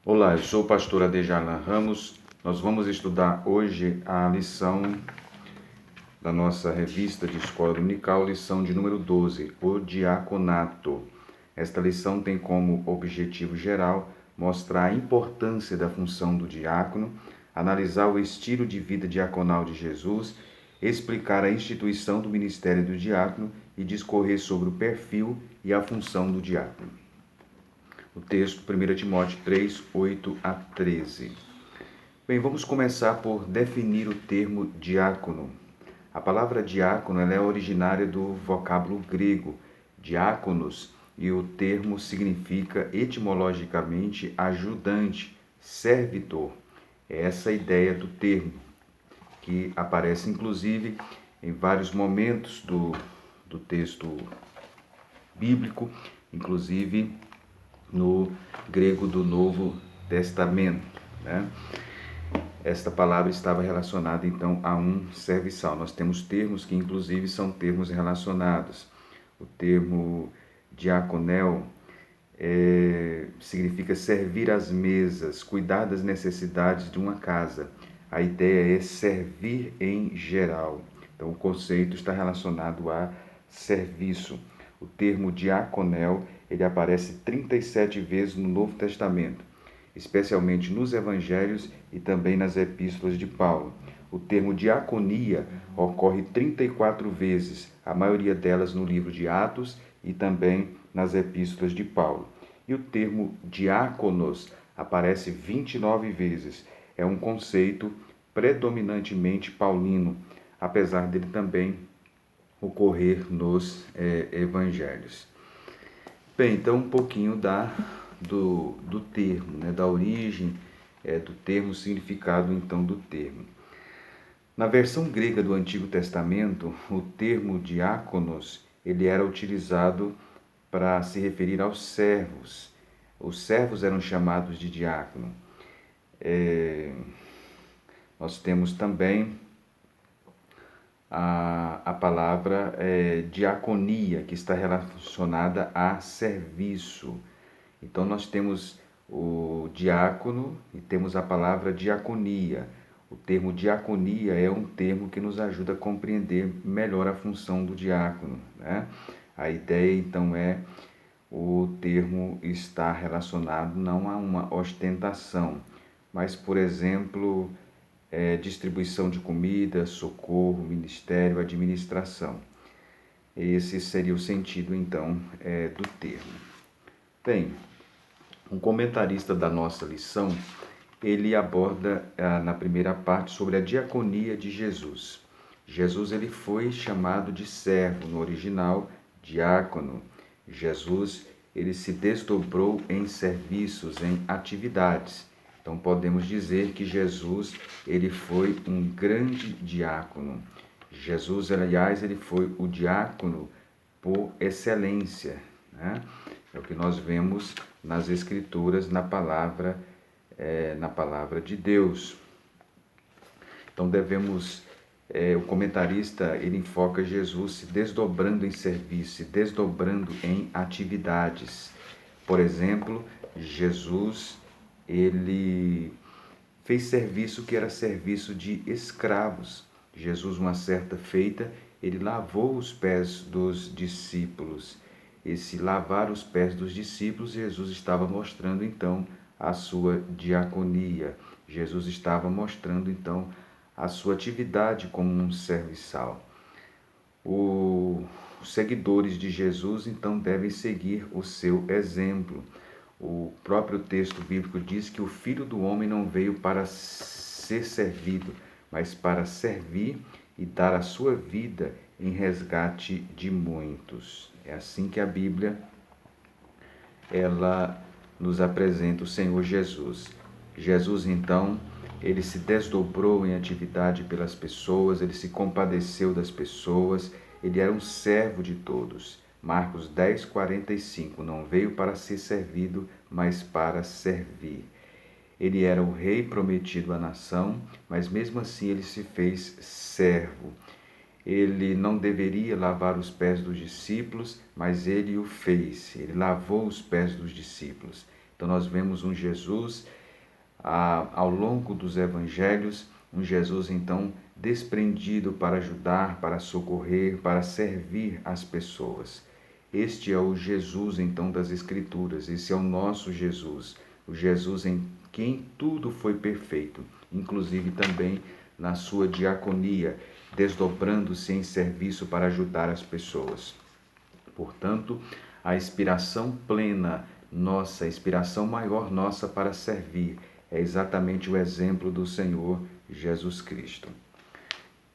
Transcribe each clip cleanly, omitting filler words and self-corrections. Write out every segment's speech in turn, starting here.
Olá, eu sou o pastor Adejalan Ramos. Nós vamos estudar hoje a lição da nossa revista de Escola Dominical, lição de número 12, o diaconato. Esta lição tem como objetivo geral mostrar a importância da função do diácono, analisar o estilo de vida diaconal de Jesus, explicar a instituição do ministério do diácono e discorrer sobre o perfil e a função do diácono. O texto, 1 Timóteo 3, 8 a 13. Bem, vamos começar por definir o termo diácono. A palavra diácono ela é originária do vocábulo grego, diáconos, e o termo significa etimologicamente ajudante, servitor. É essa a ideia do termo, que aparece inclusive em vários momentos do texto bíblico, inclusive no grego do Novo Testamento, né? Esta palavra estava relacionada então a um serviçal. Nós temos termos que inclusive são termos relacionados. O termo diaconel significa servir às mesas, cuidar das necessidades de uma casa. A ideia é servir em geral. Então o conceito está relacionado a serviço. O termo diaconel, ele aparece 37 vezes no Novo Testamento, especialmente nos evangelhos e também nas epístolas de Paulo. O termo diaconia ocorre 34 vezes, a maioria delas no livro de Atos e também nas epístolas de Paulo. E o termo diáconos aparece 29 vezes. É um conceito predominantemente paulino, apesar dele também ocorrer nos evangelhos. Bem, então um pouquinho do termo, né, da origem do termo, significado então do termo. Na versão grega do Antigo Testamento, o termo diáconos ele era utilizado para se referir aos servos. Os servos eram chamados de diácono. Nós temos também a palavra diaconia, que está relacionada a serviço. Então nós temos o diácono e temos a palavra diaconia. O termo diaconia é um termo que nos ajuda a compreender melhor a função do diácono, né? A ideia então é o termo está relacionado não a uma ostentação, mas, por exemplo, distribuição de comida, socorro, ministério, administração. Esse seria o sentido, então, do termo. Bem, um comentarista da nossa lição, ele aborda na primeira parte sobre a diaconia de Jesus. Jesus ele foi chamado de servo, no original, diácono. Jesus ele se desdobrou em serviços, em atividades. Então podemos dizer que Jesus ele foi um grande diácono. Jesus, aliás, ele foi o diácono por excelência, né? É o que nós vemos nas Escrituras, na palavra de Deus. Então o comentarista ele enfoca Jesus se desdobrando em serviço, se desdobrando em atividades. Por exemplo, Jesus ele fez serviço que era serviço de escravos. Jesus, uma certa feita, ele lavou os pés dos discípulos. Esse lavar os pés dos discípulos, Jesus estava mostrando então a sua diaconia. Jesus estava mostrando então a sua atividade como um serviçal. Os seguidores de Jesus então devem seguir o seu exemplo. O próprio texto bíblico diz que o Filho do Homem não veio para ser servido, mas para servir e dar a sua vida em resgate de muitos. É assim que a Bíblia ela nos apresenta o Senhor Jesus. Jesus, então, ele se desdobrou em atividade pelas pessoas, ele se compadeceu das pessoas, ele era um servo de todos. Marcos 10, 45, não veio para ser servido, mas para servir. Ele era o rei prometido à nação, mas mesmo assim ele se fez servo. Ele não deveria lavar os pés dos discípulos, mas ele o fez. Ele lavou os pés dos discípulos. Então nós vemos um Jesus, ao longo dos evangelhos, um Jesus então desprendido para ajudar, para socorrer, para servir as pessoas. Este é o Jesus então das Escrituras, esse é o nosso Jesus, o Jesus em quem tudo foi perfeito, inclusive também na sua diaconia, desdobrando-se em serviço para ajudar as pessoas. Portanto, a inspiração plena nossa, a inspiração maior nossa para servir, é exatamente o exemplo do Senhor Jesus Cristo.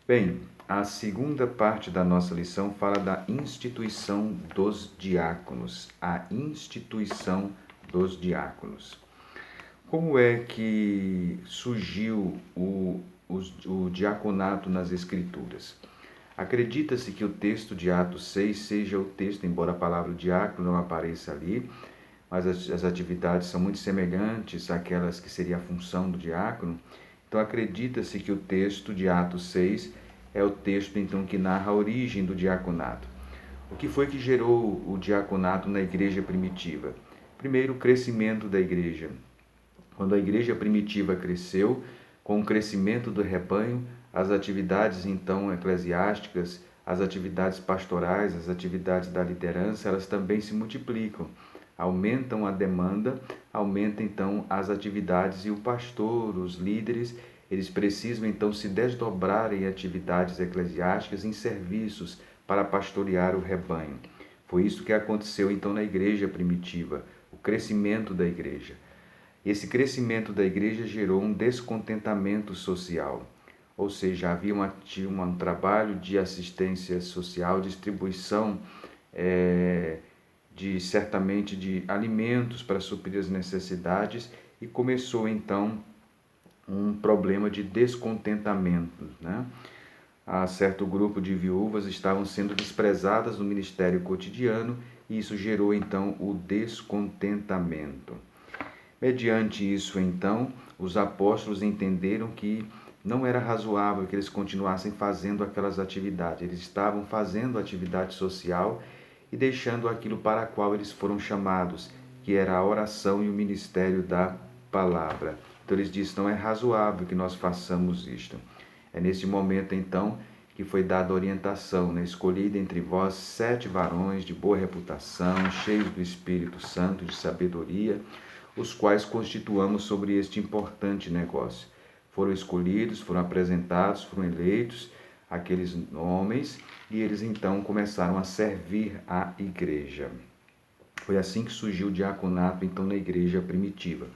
Bem, a segunda parte da nossa lição fala da instituição dos diáconos. A instituição dos diáconos. Como é que surgiu o diaconato nas Escrituras? Acredita-se que o texto de Atos 6 seja o texto, embora a palavra diácono não apareça ali, mas as atividades são muito semelhantes àquelas que seria a função do diácono. Então acredita-se que o texto de Atos 6 é o texto então que narra a origem do diaconato. O que foi que gerou o diaconato na igreja primitiva? Primeiro, o crescimento da igreja. Quando a igreja primitiva cresceu, com o crescimento do rebanho, as atividades então eclesiásticas, as atividades pastorais, as atividades da liderança, elas também se multiplicam. Aumentam a demanda, aumenta então as atividades e o pastor, os líderes, eles precisam então se desdobrar em atividades eclesiásticas, em serviços para pastorear o rebanho. Foi isso que aconteceu então na igreja primitiva, o crescimento da igreja. Esse crescimento da igreja gerou um descontentamento social, ou seja, havia um trabalho de assistência social, distribuição certamente de alimentos para suprir as necessidades, e começou então um problema de descontentamento, né? A certo grupo de viúvas estavam sendo desprezadas no ministério cotidiano, e isso gerou então o descontentamento. Mediante isso, então, os apóstolos entenderam que não era razoável que eles continuassem fazendo aquelas atividades. Eles estavam fazendo atividade social e deixando aquilo para a qual eles foram chamados, que era a oração e o ministério da palavra. Então eles disseram, não é razoável que nós façamos isto. É nesse momento, então, que foi dada a orientação, né? Escolhida entre vós 7 varões de boa reputação, cheios do Espírito Santo, de sabedoria, os quais constituamos sobre este importante negócio. Foram escolhidos, foram apresentados, foram eleitos aqueles homens, e eles então começaram a servir a igreja. Foi assim que surgiu o diaconato então na igreja primitiva.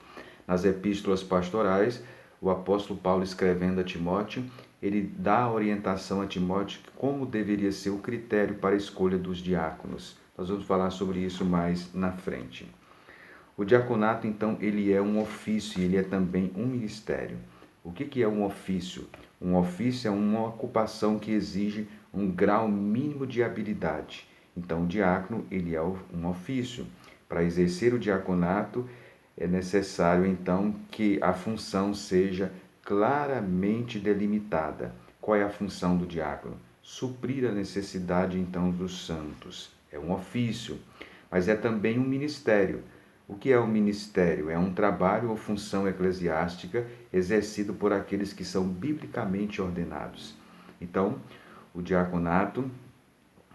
Nas epístolas pastorais, o apóstolo Paulo, escrevendo a Timóteo, ele dá a orientação a Timóteo como deveria ser o critério para a escolha dos diáconos. Nós vamos falar sobre isso mais na frente. O diaconato, então, ele é um ofício, ele é também um ministério. O que é um ofício? Um ofício é uma ocupação que exige um grau mínimo de habilidade. Então, o diácono, ele é um ofício. Para exercer o diaconato, é necessário, então, que a função seja claramente delimitada. Qual é a função do diácono? Suprir a necessidade, então, dos santos. É um ofício, mas é também um ministério. O que é o ministério? É um trabalho ou função eclesiástica exercido por aqueles que são biblicamente ordenados. Então, o diaconato,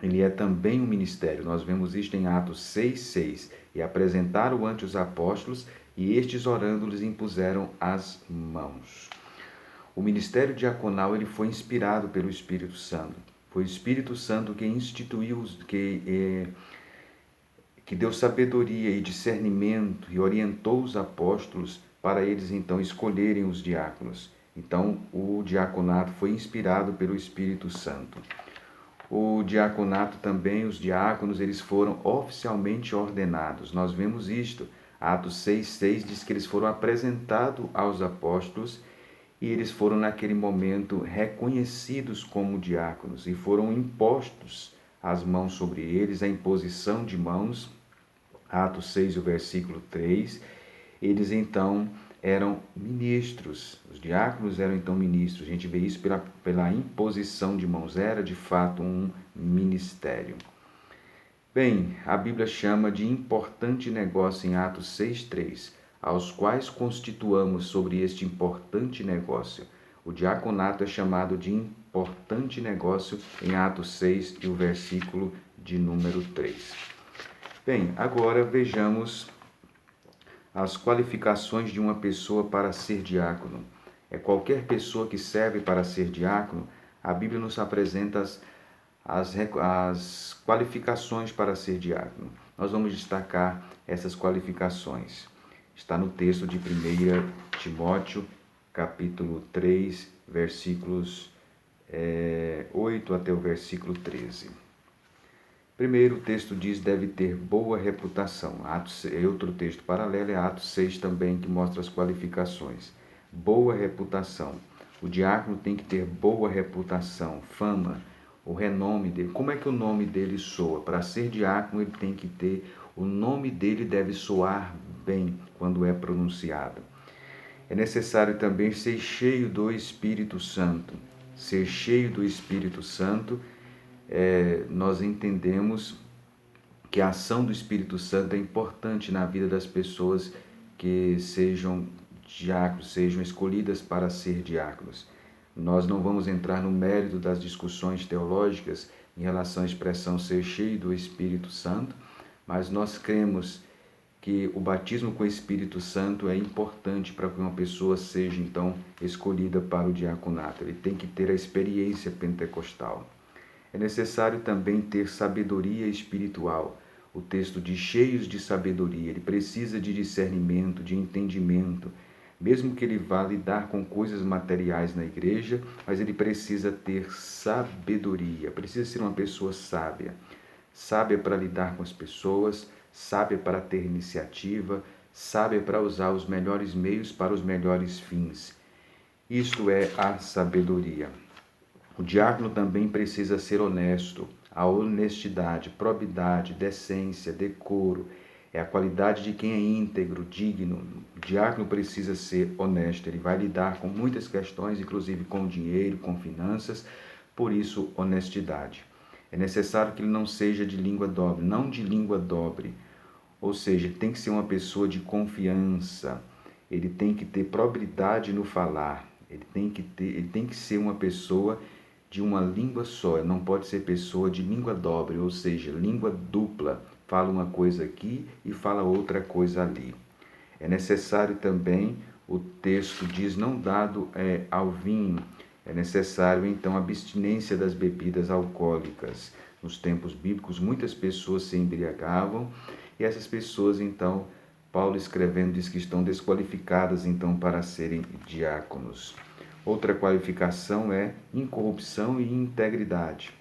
ele é também um ministério. Nós vemos isto em Atos 6:6. E apresentaram ante os apóstolos, e estes orando lhes impuseram as mãos. O ministério diaconal ele foi inspirado pelo Espírito Santo. Foi o Espírito Santo que instituiu, que deu sabedoria e discernimento e orientou os apóstolos para eles então escolherem os diáconos. Então, o diaconato foi inspirado pelo Espírito Santo. O diaconato também, os diáconos, eles foram oficialmente ordenados. Nós vemos isto. Atos 6:6 diz que eles foram apresentados aos apóstolos e eles foram naquele momento reconhecidos como diáconos e foram impostos as mãos sobre eles, a imposição de mãos. Atos 6, o versículo 3, eles então eram ministros, os diáconos eram então ministros, a gente vê isso pela imposição de mãos, era de fato um ministério. Bem, a Bíblia chama de importante negócio em Atos 6:3, aos quais constituamos sobre este importante negócio. O diaconato é chamado de importante negócio em Atos 6 e o versículo de número 3. Bem, agora vejamos as qualificações de uma pessoa para ser diácono. É qualquer pessoa que serve para ser diácono. A Bíblia nos apresenta as qualificações para ser diácono. Nós vamos destacar essas qualificações. Está no texto de 1 Timóteo, capítulo 3, versículos 8 até o versículo 13. Primeiro, o texto diz deve ter boa reputação. Outro texto paralelo é Atos 6 também, que mostra as qualificações. Boa reputação. O diácono tem que ter boa reputação, fama, o renome dele. Como é que o nome dele soa? Para ser diácono, ele tem que ter, o nome dele deve soar bem quando é pronunciado. É necessário também ser cheio do Espírito Santo. Ser cheio do Espírito Santo, nós entendemos que a ação do Espírito Santo é importante na vida das pessoas que sejam diáconos, sejam escolhidas para ser diáconos. Nós não vamos entrar no mérito das discussões teológicas em relação à expressão ser cheio do Espírito Santo, mas nós cremos que o batismo com o Espírito Santo é importante para que uma pessoa seja, então, escolhida para o diaconato. Ele tem que ter a experiência pentecostal. É necessário também ter sabedoria espiritual. O texto diz cheios de sabedoria. Ele precisa de discernimento, de entendimento. Mesmo que ele vá lidar com coisas materiais na igreja, mas ele precisa ter sabedoria. Precisa ser uma pessoa sábia. Sábia para lidar com as pessoas, sábia para ter iniciativa, sábia para usar os melhores meios para os melhores fins. Isto é a sabedoria. O diácono também precisa ser honesto. A honestidade, probidade, decência, decoro, é a qualidade de quem é íntegro, digno. O diácono precisa ser honesto. Ele vai lidar com muitas questões, inclusive com dinheiro, com finanças, por isso, honestidade. É necessário que ele não seja de língua dobre, não de língua dobre. Ou seja, tem que ser uma pessoa de confiança. Ele tem que ter probidade no falar. Ele tem que ser uma pessoa de uma língua só, não pode ser pessoa de língua dobre, ou seja, língua dupla, fala uma coisa aqui e fala outra coisa ali. É necessário também, o texto diz, não dado ao vinho, é necessário então a abstinência das bebidas alcoólicas. Nos tempos bíblicos, muitas pessoas se embriagavam e essas pessoas então, Paulo escrevendo diz que estão desqualificadas então para serem diáconos. Outra qualificação é incorrupção e integridade.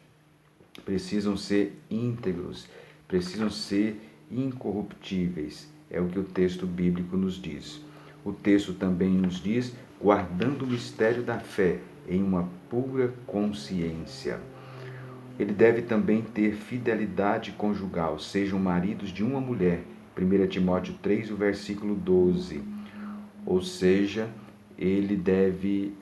Precisam ser íntegros, precisam ser incorruptíveis. É o que o texto bíblico nos diz. O texto também nos diz, guardando o mistério da fé em uma pura consciência. Ele deve também ter fidelidade conjugal, sejam maridos de uma mulher. 1 Timóteo 3, o versículo 12. Ou seja, ele deve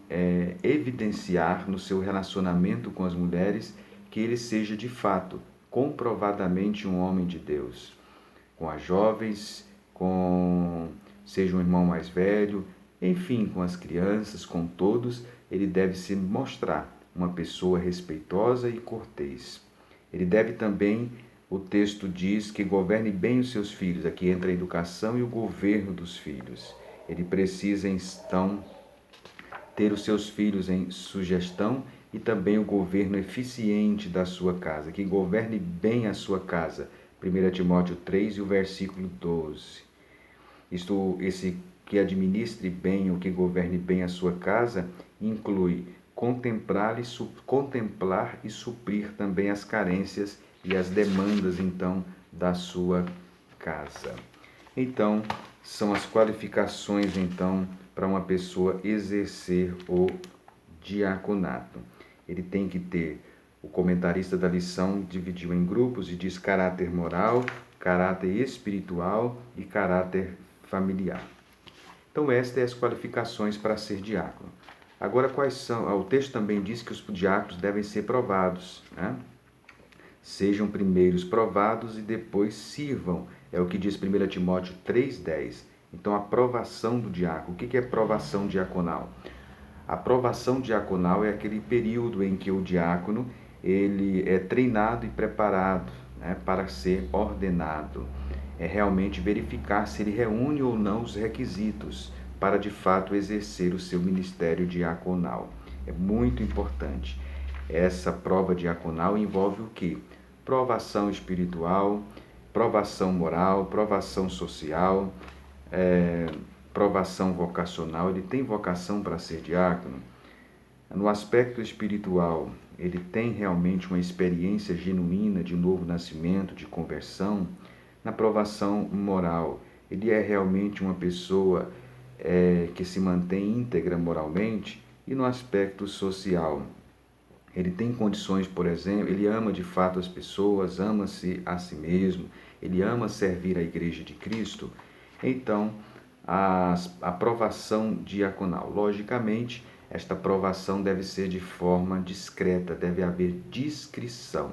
evidenciar no seu relacionamento com as mulheres que ele seja de fato, comprovadamente um homem de Deus. Com as jovens, seja um irmão mais velho, enfim, com as crianças, com todos, ele deve se mostrar uma pessoa respeitosa e cortês. Ele deve também, o texto diz, que governe bem os seus filhos. Aqui entra a educação e o governo dos filhos. Ele precisa, então, ter os seus filhos em sugestão e também o governo eficiente da sua casa, que governe bem a sua casa. 1 Timóteo 3 e o versículo 12. Esse que administre bem ou que governe bem a sua casa inclui contemplar e suprir também as carências e as demandas, então, da sua casa. Então, são as qualificações, então, para uma pessoa exercer o diaconato. Ele tem que ter, o comentarista da lição dividiu em grupos e diz caráter moral, caráter espiritual e caráter familiar. Então, estas são as qualificações para ser diácono. Agora, quais são? O texto também diz que os diáconos devem ser provados, né? Sejam primeiros provados e depois sirvam. É o que diz 1 Timóteo 3,10. Então, a provação do diácono. O que é provação diaconal? A provação diaconal é aquele período em que o diácono ele é treinado e preparado, né, para ser ordenado. É realmente verificar se ele reúne ou não os requisitos para de fato exercer o seu ministério diaconal. É muito importante. Essa prova diaconal envolve o quê? Provação espiritual, provação moral, provação social, provação vocacional. Ele tem vocação para ser diácono? No aspecto espiritual, ele tem realmente uma experiência genuína de novo nascimento, de conversão? Na provação moral, ele é realmente uma pessoa que se mantém íntegra moralmente? E no aspecto social, ele tem condições, por exemplo, ele ama de fato as pessoas, ama-se a si mesmo, ele ama servir a Igreja de Cristo? Então, a aprovação diaconal. Logicamente, esta aprovação deve ser de forma discreta, deve haver discrição,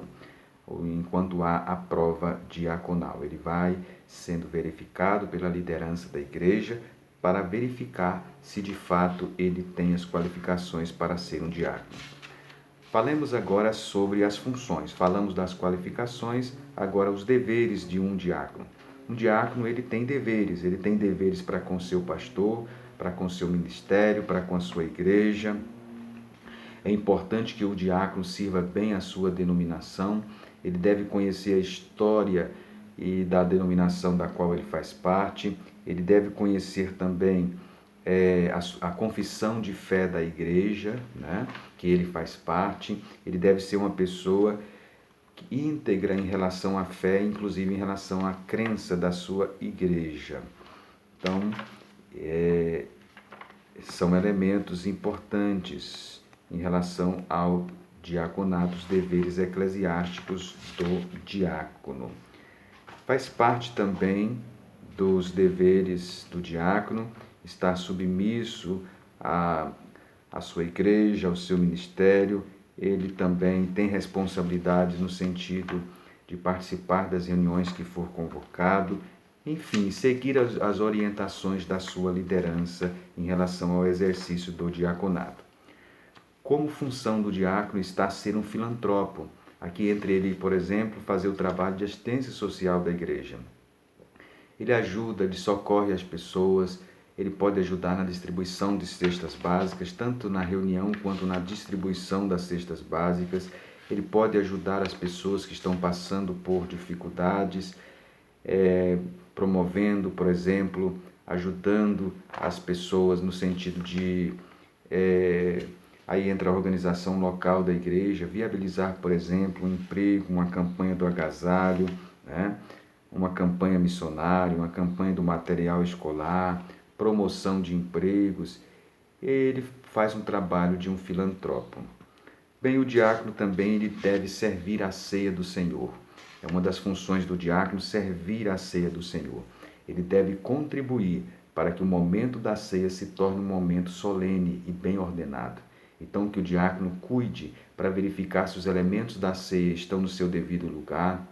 enquanto há a prova diaconal. Ele vai sendo verificado pela liderança da igreja para verificar se de fato ele tem as qualificações para ser um diácono. Falemos agora sobre as funções. Falamos das qualificações, agora os deveres de um diácono. Um diácono, ele tem deveres para com seu pastor, para com seu ministério, para com a sua igreja. É importante que o diácono sirva bem a sua denominação, ele deve conhecer a história e da denominação da qual ele faz parte, ele deve conhecer também a confissão de fé da igreja, né, que ele faz parte. Ele deve ser uma pessoa íntegra em relação à fé, inclusive em relação à crença da sua igreja. Então, são elementos importantes em relação ao diaconato, os deveres eclesiásticos do diácono. Faz parte também dos deveres do diácono estar submisso à sua igreja, ao seu ministério. Ele também tem responsabilidade no sentido de participar das reuniões que for convocado, enfim, seguir as orientações da sua liderança em relação ao exercício do diaconato. Como função do diácono está ser um filantropo. Aqui entre ele, por exemplo, fazer o trabalho de assistência social da igreja. Ele ajuda, ele socorre as pessoas, ele pode ajudar na distribuição de cestas básicas, tanto na reunião quanto na distribuição das cestas básicas. Ele pode ajudar as pessoas que estão passando por dificuldades, promovendo, por exemplo, ajudando as pessoas no sentido de... Aí entra a organização local da igreja, viabilizar, por exemplo, um emprego, uma campanha do agasalho, né? Uma campanha missionária, uma campanha do material escolar, promoção de empregos. Ele faz um trabalho de um filantropo. Bem, o diácono também ele deve servir à ceia do Senhor. É uma das funções do diácono servir à ceia do Senhor. Ele deve contribuir para que o momento da ceia se torne um momento solene e bem ordenado. Então, que o diácono cuide para verificar se os elementos da ceia estão no seu devido lugar,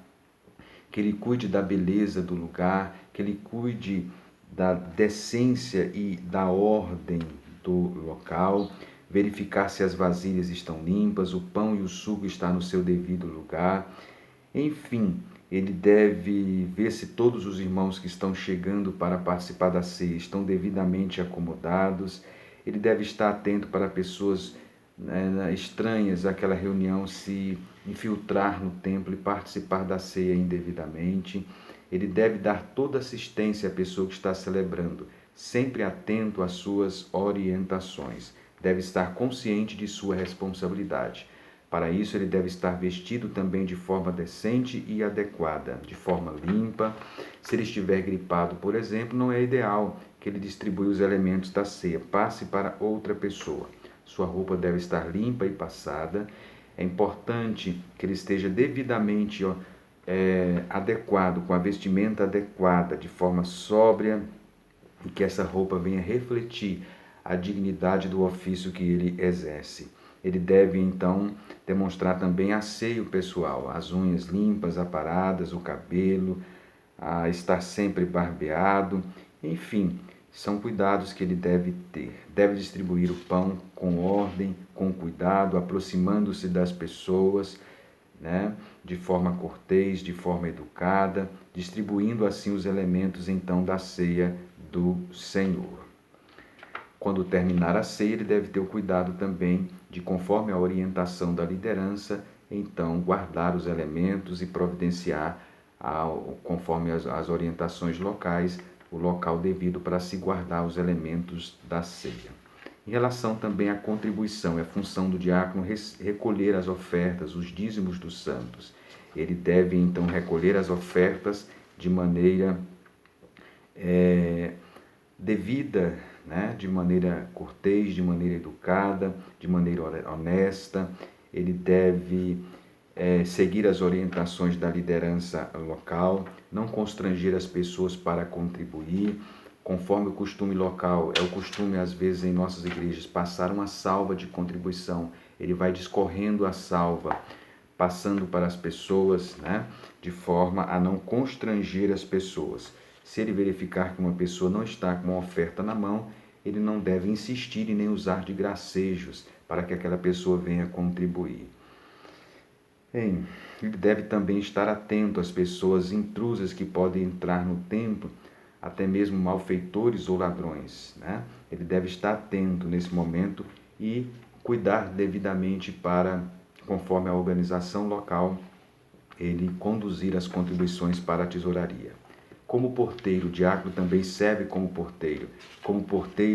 que ele cuide da beleza do lugar, que ele cuide da decência e da ordem do local, verificar se as vasilhas estão limpas, o pão e o suco estão no seu devido lugar. Enfim, ele deve ver se todos os irmãos que estão chegando para participar da ceia estão devidamente acomodados. Ele deve estar atento para pessoas estranhas àquela reunião se infiltrar no templo e participar da ceia indevidamente. Ele deve dar toda assistência à pessoa que está celebrando, sempre atento às suas orientações. Deve estar consciente de sua responsabilidade. Para isso, ele deve estar vestido também de forma decente e adequada, de forma limpa. Se ele estiver gripado, por exemplo, não é ideal que ele distribua os elementos da ceia. Passe para outra pessoa. Sua roupa deve estar limpa e passada. É importante que ele esteja devidamente adequado, com a vestimenta adequada, de forma sóbria, e que essa roupa venha refletir a dignidade do ofício que ele exerce. Ele deve, então, demonstrar também asseio pessoal, as unhas limpas, aparadas, o cabelo, a estar sempre barbeado, enfim, são cuidados que ele deve ter. Deve distribuir o pão com ordem, com cuidado, aproximando-se das pessoas, né, de forma cortês, de forma educada, distribuindo assim os elementos então da ceia do Senhor. Quando terminar a ceia, ele deve ter o cuidado também de, conforme a orientação da liderança, então guardar os elementos e providenciar, conforme as orientações locais, o local devido para se guardar os elementos da ceia. Em relação também à contribuição, é função do diácono recolher as ofertas, os dízimos dos santos. Ele deve então recolher as ofertas de maneira devida, né? De maneira cortês, de maneira educada, de maneira honesta. Ele deve seguir as orientações da liderança local, não constranger as pessoas para contribuir, conforme o costume local. É o costume, às vezes, em nossas igrejas, passar uma salva de contribuição. Ele vai discorrendo a salva, passando para as pessoas, né, de forma a não constranger as pessoas. Se ele verificar que uma pessoa não está com uma oferta na mão, ele não deve insistir e nem usar de gracejos para que aquela pessoa venha contribuir. Bem, ele deve também estar atento às pessoas intrusas que podem entrar no templo, até mesmo malfeitores ou ladrões, né? Ele deve estar atento nesse momento e cuidar devidamente para, conforme a organização local, ele conduzir as contribuições para a tesouraria. Como porteiro, o diácono também serve como porteiro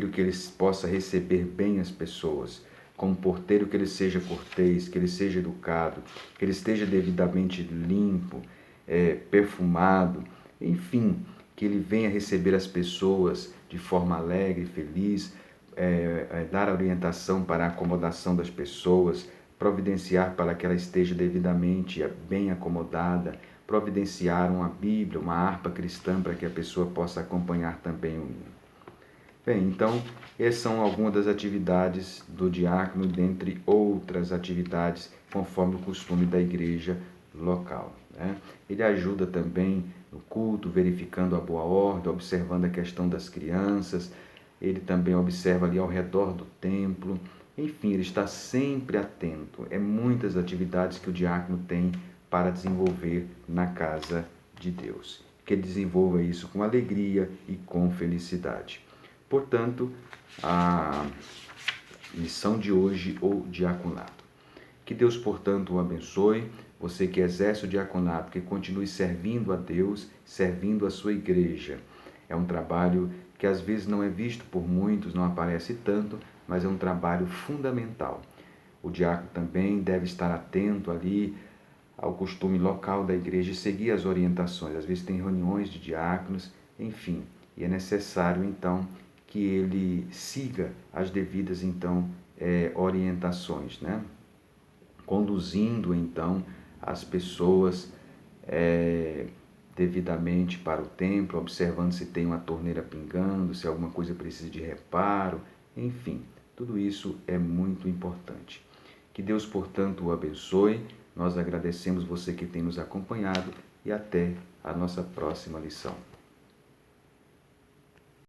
que ele possa receber bem as pessoas, como porteiro que ele seja cortês, que ele seja educado, que ele esteja devidamente limpo, perfumado, enfim, que ele venha receber as pessoas de forma alegre, feliz, dar orientação para a acomodação das pessoas, providenciar para que ela esteja devidamente bem acomodada, providenciar uma Bíblia, uma harpa cristã para que a pessoa possa acompanhar também o hino. Bem, então, essas são algumas das atividades do diácono, dentre outras atividades, conforme o costume da igreja local, né? Ele ajuda também no culto, verificando a boa ordem, observando a questão das crianças, ele também observa ali ao redor do templo, enfim, ele está sempre atento. É muitas atividades que o diácono tem para desenvolver na casa de Deus. Que ele desenvolva isso com alegria e com felicidade. Portanto, a lição de hoje, o diaconato. Que Deus, portanto, o abençoe. Você que exerce o diaconato, que continue servindo a Deus, servindo a sua igreja. É um trabalho que às vezes não é visto por muitos, não aparece tanto, mas é um trabalho fundamental. O diácono também deve estar atento ali ao costume local da igreja e seguir as orientações. Às vezes tem reuniões de diáconos, enfim, e é necessário então que ele siga as devidas então orientações, né? Conduzindo então as pessoas devidamente para o templo, observando se tem uma torneira pingando, se alguma coisa precisa de reparo, enfim, tudo isso é muito importante. Que Deus, portanto, o abençoe. Nós agradecemos você que tem nos acompanhado e até a nossa próxima lição.